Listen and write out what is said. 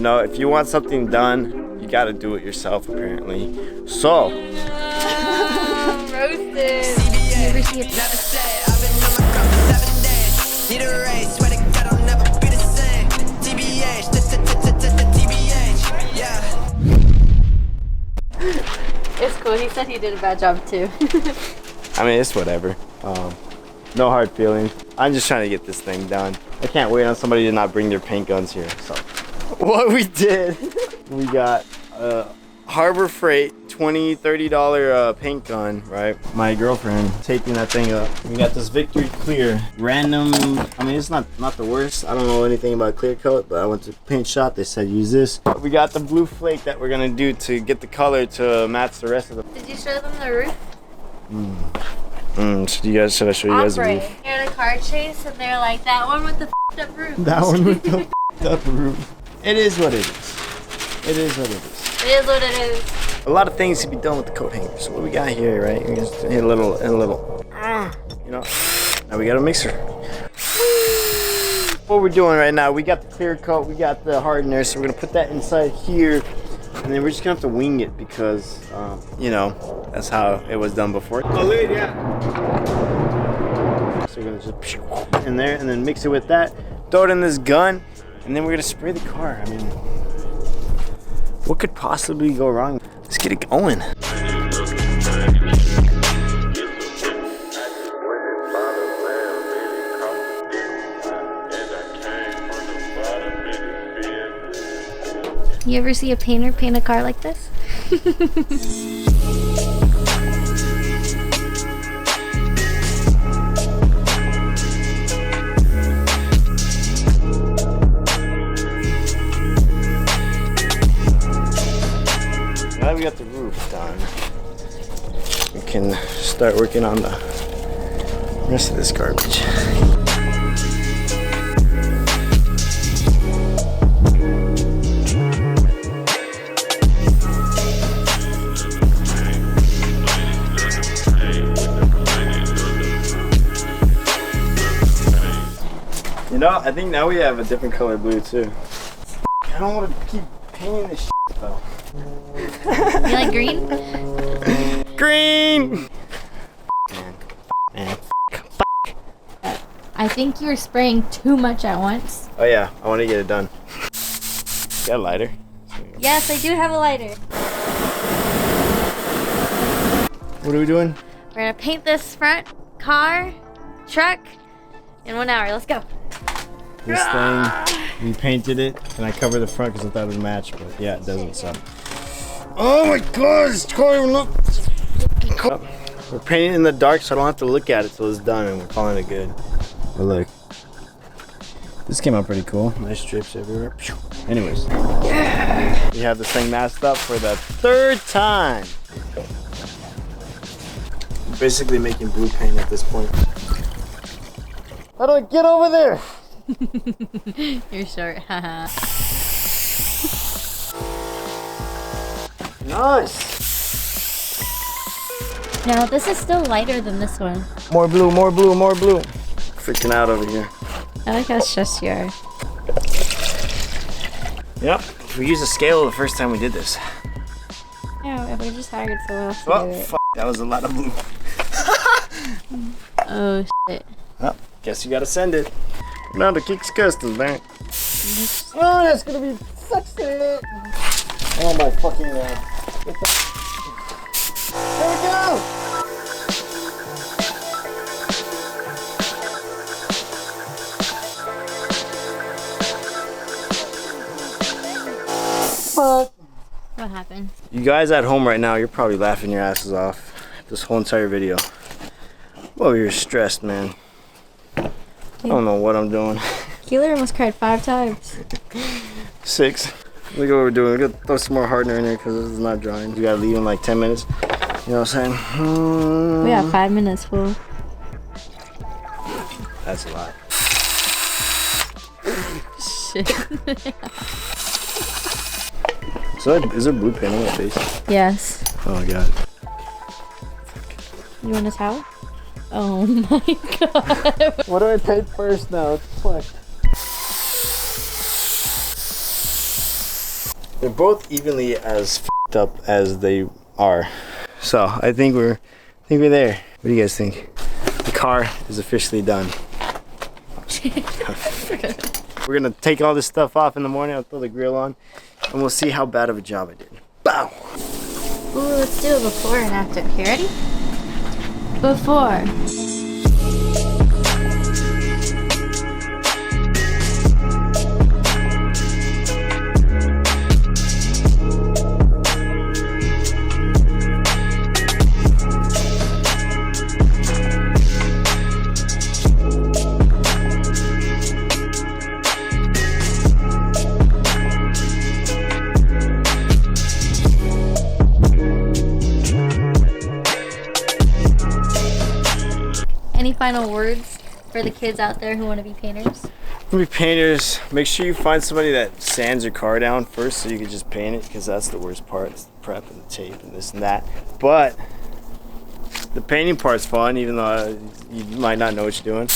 know, if you want something done, you gotta do it yourself, apparently. So. Roasted. Need a race, swear to God I'll never be the same. TBH, TBH, yeah. It's cool. He said he did a bad job too. I mean, it's whatever. No hard feelings. I'm just trying to get this thing done. I can't wait on somebody to not bring their paint guns here. So, what we did, we got Harbor Freight $20-$30 paint gun, right? My girlfriend taping that thing up. We got this Victory Clear random. I mean, it's not the worst. I don't know anything about clear coat, but I went to paint shop. They said use this. We got the blue flake that we're gonna do to get the color to match the rest of the. Did you show them the roof? Should I show you guys the roof? They're in a car chase and they're like, that one with the f***ed up roof. That one with the f***ed up roof. It is what it is. It is what it is. It is what it is. A lot of things to be done with the coat hanger. So what we got here, right? We just hit a little, you know. Now we got a mixer. What we're doing right now, we got the clear coat, we got the hardener, so we're gonna put that inside here, and then we're just gonna have to wing it because, you know, that's how it was done before. Oh, lid, yeah. So we're gonna just in there and then mix it with that, throw it in this gun, and then we're gonna spray the car. I mean, what could possibly go wrong? Let's get it going. You ever see a painter paint a car like this? Now that we got the roof done, we can start working on the rest of this garbage. You know, I think now we have a different color blue too. I don't want to keep painting this shit though. You like green? Green! Man. I think you were spraying too much at once. Oh yeah, I want to get it done. Got a lighter? Yes, I do have a lighter. What are we doing? We're gonna paint this front car, truck, in 1 hour. Let's go. This thing, we painted it, and I covered the front because I thought it would match, but yeah, it doesn't, so. Oh my god, this car looks cool. We're painting in the dark so I don't have to look at it till it's done, and we're calling it good. But look, this came out pretty cool. Nice strips everywhere. Anyways, we have this thing masked up for the 3rd time. We're basically making blue paint at this point. How do I get over there? You're short, haha. Nice. No, this is still lighter than this one. More blue, more blue, more blue. Freaking out over here. I like how stressed you are. Yep. We used a scale the first time we did this. Yeah, we just hired someone else to Oh, do it. fuck. That was a lot of blue. Oh, shit. Well, guess you gotta send it. Now the Kicks Customs, man. Oh, that's gonna be sexy. Oh my fucking god. There we go. Fuck. What happened? You guys at home right now, you're probably laughing your asses off this whole entire video. Well, you're stressed, man. I don't know what I'm doing. Keeler almost cried 5 times. 6. Look at what we're doing. We gotta throw some more hardener in there because this is not drying. You gotta leave in like 10 minutes. You know what I'm saying? We have 5 minutes, fool. That's a lot. Shit. So is there blue paint on my face? Yes. Oh my god. You want a towel? Oh my god. What do I paint first now? Fuck. They're both evenly as f***ed up as they are. So I think we're there. What do you guys think? The car is officially done. We're gonna take all this stuff off in the morning. I'll throw the grill on, and we'll see how bad of a job I did. Bow. Ooh, let's do a before and after. Okay, ready? Before. Any final words for the kids out there who want to be painters? Be painters. Make sure you find somebody that sands your car down first so you can just paint it, because that's the worst part. It's the prep and the tape and this and that. But the painting part's fun, even though you might not know what you're doing.